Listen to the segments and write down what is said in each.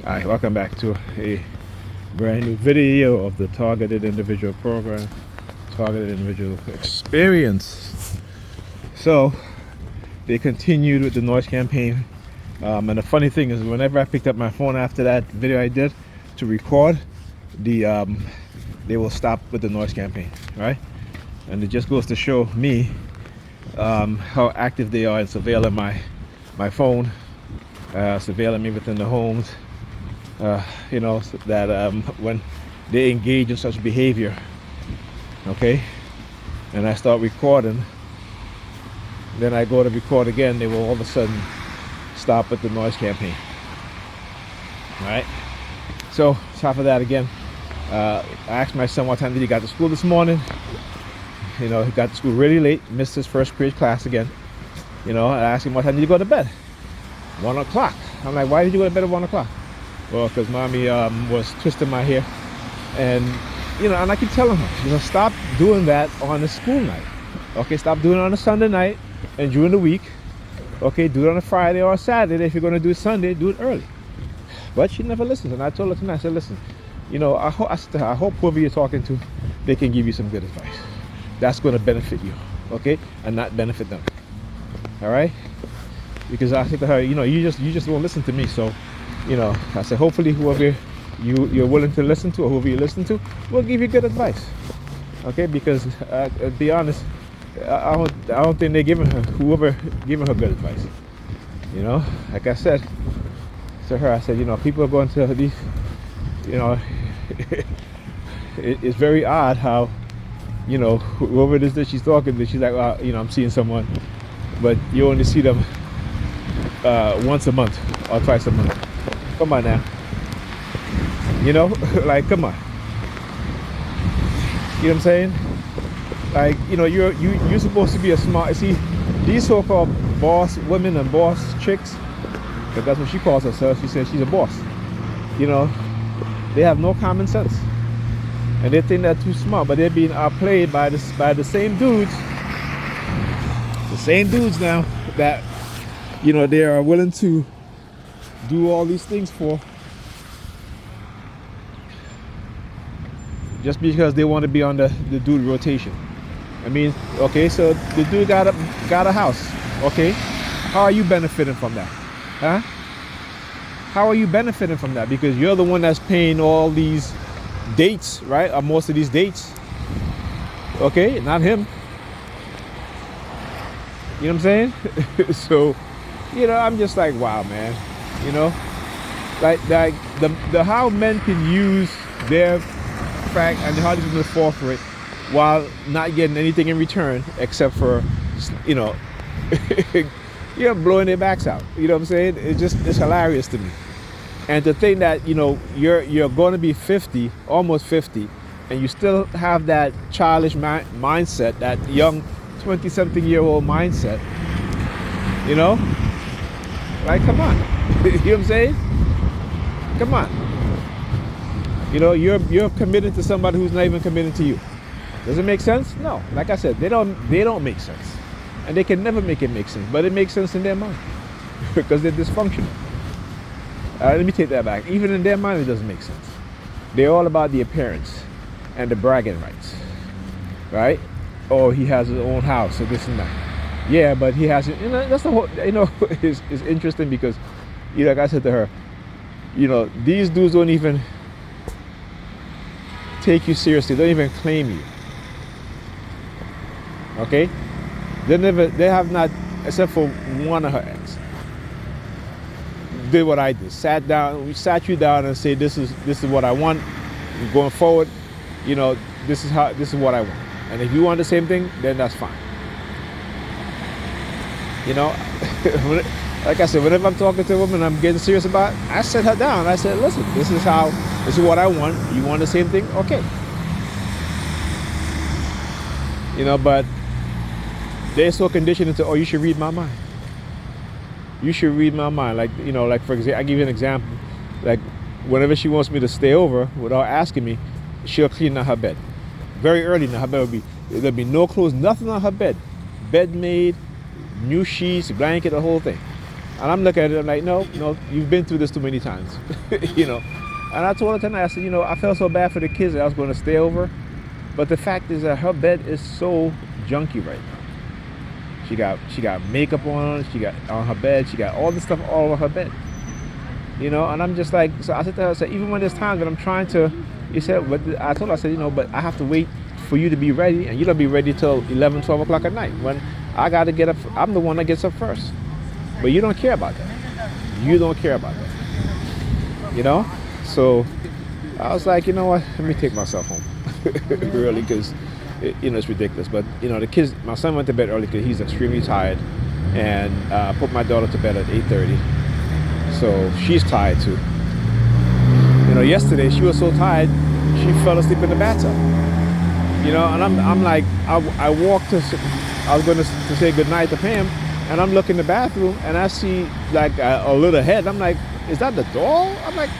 Hi, welcome back to a brand new video of the Targeted Individual Program, Targeted Individual Experience. So, they continued with the noise campaign. And the funny thing is, whenever I picked up my phone after that video I did to record, they will stop with the noise campaign, right? And it just goes to show me how active they are in surveilling my phone, surveilling me within the homes. So that when they engage in such behavior, okay, and I start recording, then I go to record again, they will all of a sudden stop with the noise campaign. All right. So top of that again, I asked my son what time did he got to school this morning. He got to school really late, missed his first period class again. I asked him what time did you go to bed. 1 o'clock. I'm like, why did you go to bed at 1 o'clock? Well, because mommy was twisting my hair, and and I keep telling her, stop doing that on a school night. Okay, stop doing it on a Sunday night and during the week. Okay, do it on a Friday or a Saturday. If you're gonna do it Sunday, do it early. But she never listens, and I told her tonight. I said, listen, I hope whoever you're talking to, they can give you some good advice. That's gonna benefit you, okay, and not benefit them. All right, because I said to her, you just won't listen to me, so. I said, hopefully whoever you're willing to listen to, or whoever you listen to, will give you good advice. Okay, because to be honest, I don't think they're giving her good advice. Like I said to her, I said, people are going to these, it's very odd how, whoever it is that she's talking to, she's like, well, I'm seeing someone, but you only see them once a month or twice a month. Come on now. Like, come on. You know what I'm saying? Like, you're supposed to be a smart. See, these so-called boss women and boss chicks, because that's what she calls herself. She says she's a boss. They have no common sense, and they think they're too smart, but they're being outplayed by the same dudes. The same dudes now that they are willing to do all these things for, just because they want to be on the dude rotation. I mean, okay, so the dude got a house. Okay, how are you benefiting from that? Huh? How are you benefiting from that? Because you're the one that's paying all these dates, right? Or most of these dates. Okay, not him. You know what I'm saying? So, I'm just like, wow, man. Like the how men can use their fact and how they're going to fall for it while not getting anything in return except for blowing their backs out. You know what I'm saying? It's hilarious to me. And to think that you're going to be 50, almost 50, and you still have that childish mindset, that young 20-something-year-old mindset. Like, come on. You know what I'm saying? Come on. You're committed to somebody who's not even committed to you. Does it make sense? No. Like I said, they don't make sense. And they can never make it make sense. But it makes sense in their mind. Because they're dysfunctional. Let me take that back. Even in their mind, it doesn't make sense. They're all about the appearance and the bragging rights. Right? Oh, he has his own house, so this and that. Yeah, but he has it. That's the whole, it's interesting because, like I said to her, these dudes don't even take you seriously. They don't even claim you. Okay? They have not, except for one of her ex, did what I did. We sat you down and said, this is what I want. Going forward, this is what I want. And if you want the same thing, then that's fine. Like I said, whenever I'm talking to a woman I'm getting serious about, I set her down. I said, listen, this is what I want. You want the same thing? Okay. But they're so conditioned into, oh, you should read my mind. You should read my mind. Like, like for example, I give you an example. Like, whenever she wants me to stay over without asking me, she'll clean out her bed. Very early now, her bed there'll be no clothes, nothing on her bed. Bed made, new sheets, blanket, the whole thing. And I'm looking at it, I'm like, no, you've been through this too many times, you know. And I told her tonight, I said, I felt so bad for the kids that I was going to stay over. But the fact is that her bed is so junky right now. She got makeup on, she got on her bed, she got all this stuff all over her bed. And I'm just like, so I said to her, I said, even when there's times that I'm trying to, but I told her, I said, but I have to wait for you to be ready, and you don't be ready till 11, 12 o'clock at night. When I got to get up, I'm the one that gets up first. But you don't care about that. You don't care about that. So I was like, you know what, let me take myself home. Really, because it's ridiculous. But the kids, my son went to bed early because he's extremely tired, and put my daughter to bed at 8:30. So she's tired too. Yesterday she was so tired she fell asleep in the bathtub. And I'm like, I walked to, I was going to say goodnight to Pam, and I'm looking in the bathroom and I see like a little head. I'm like, is that the doll? I'm like,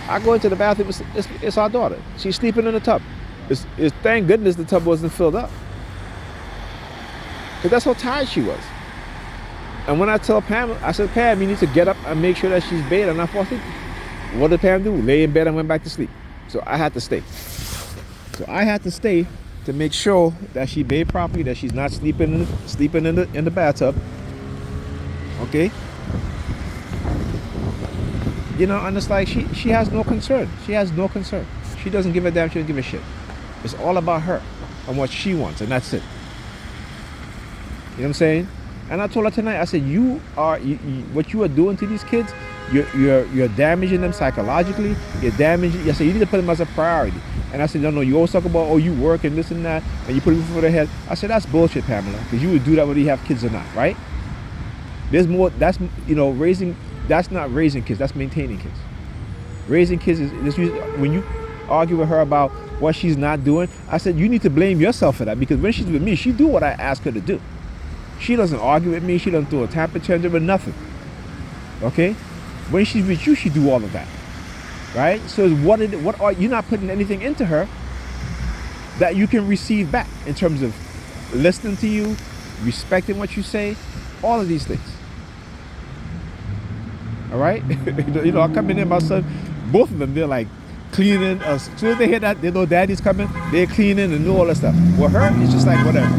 I go into the bathroom, it's our daughter. She's sleeping in the tub. It's thank goodness the tub wasn't filled up, because that's how tired she was. And when I tell Pam, I said, Pam, you need to get up and make sure that she's bathed and not fall asleep. What did Pam do? Lay in bed and went back to sleep. So I had to stay. To make sure that she bathed properly, that she's not sleeping in the bathtub. Okay? And it's like she has no concern. She has no concern. She doesn't give a damn. She doesn't give a shit. It's all about her and what she wants, and that's it. You know what I'm saying? And I told her tonight, I said, what you are doing to these kids, you're damaging them psychologically. You're damaging. I said, you need to put them as a priority. And I said, no, you always talk about, you work and this and that, and you put it before their head. I said, that's bullshit, Pamela, because you would do that whether you have kids or not, right? There's more. That's raising. That's not raising kids. That's maintaining kids. Raising kids is when you argue with her about what she's not doing. I said, you need to blame yourself for that, because when she's with me, she do what I ask her to do. She doesn't argue with me. She doesn't throw a temper tantrum or nothing. Okay? When she's with you, she do all of that. Right? So what are you not putting anything into her that you can receive back in terms of listening to you, respecting what you say, all of these things. All right? I come in there, my son, both of them, they're like cleaning. As soon as they hear that, they know daddy's coming, they're cleaning and do all that stuff. With her, it's just like whatever.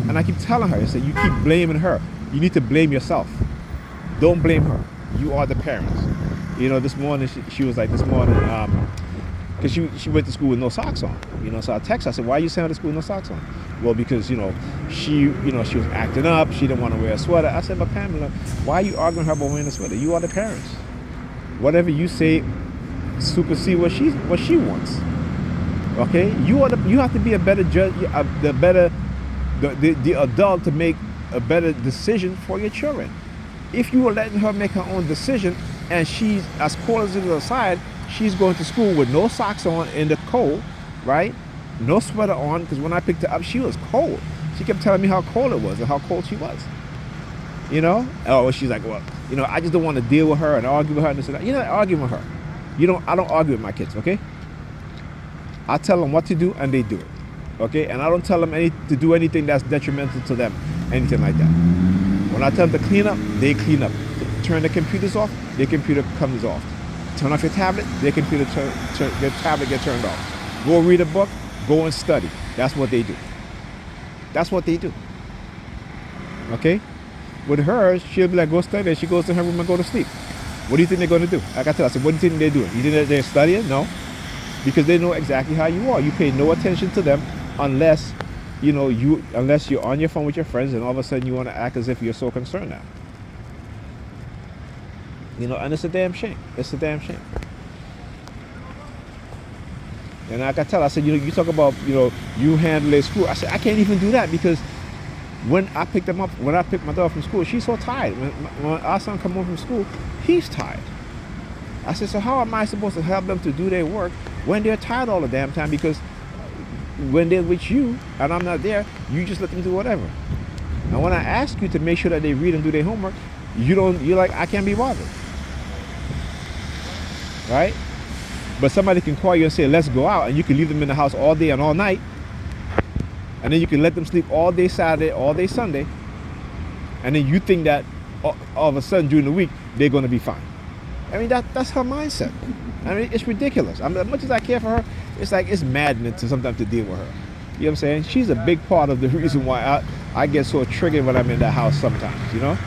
And I keep telling her, I said, you keep blaming her. You need to blame yourself. Don't blame her. You are the parents. This morning, she was like, because she went to school with no socks on. So I text her, I said, why are you sending her to school with no socks on? Well, because, she was acting up. She didn't want to wear a sweater. I said, but Pamela, why are you arguing her about wearing a sweater? You are the parents. Whatever you say, supersede what she wants. Okay? You have to be a better judge, the adult to make a better decision for your children. If you are letting her make her own decision, and she's as cold as it is outside, she's going to school with no socks on in the cold, right? No sweater on, because when I picked her up, she was cold. She kept telling me how cold it was and how cold she was. Oh, she's like, well, I just don't want to deal with her and argue with her and this and that. You're not arguing with her. I don't argue with my kids, okay? I tell them what to do and they do it, okay? And I don't tell them to do anything that's detrimental to them, anything like that. When I tell them to clean up, they clean up. Turn the computers off, their computer comes off. Turn off your tablet, their tablet gets turned off. Go read a book, go and study. That's what they do. That's what they do. Okay? With her, she'll be like, go study. She goes to her room and go to sleep. What do you think they're going to do? Like I tell her, I said, what do you think they're doing? You think that they're studying? No. Because they know exactly how you are. You pay no attention to them unless you're on your phone with your friends and all of a sudden you want to act as if you're so concerned now. And it's a damn shame. It's a damn shame. And like I tell her, I said, you talk about, you handle their school. I said, I can't even do that, because when I picked my daughter from school, she's so tired. When our son come home from school, he's tired. I said, so how am I supposed to help them to do their work when they're tired all the damn time? Because when they're with you and I'm not there, you just let them do whatever. And when I ask you to make sure that they read and do their homework, you're like, I can't be bothered. Right? But somebody can call you and say, let's go out, and you can leave them in the house all day and all night, and then you can let them sleep all day Saturday, all day Sunday, and then you think that, all of a sudden during the week they're going to be fine. I mean, that's her mindset. I mean, it's ridiculous. I mean, as much as I care for her, it's like it's maddening to sometimes to deal with her. You know what I'm saying? She's a big part of the reason why I get so triggered when I'm in that house sometimes, you know?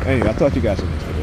Anyway, I'll talk to you guys in this video.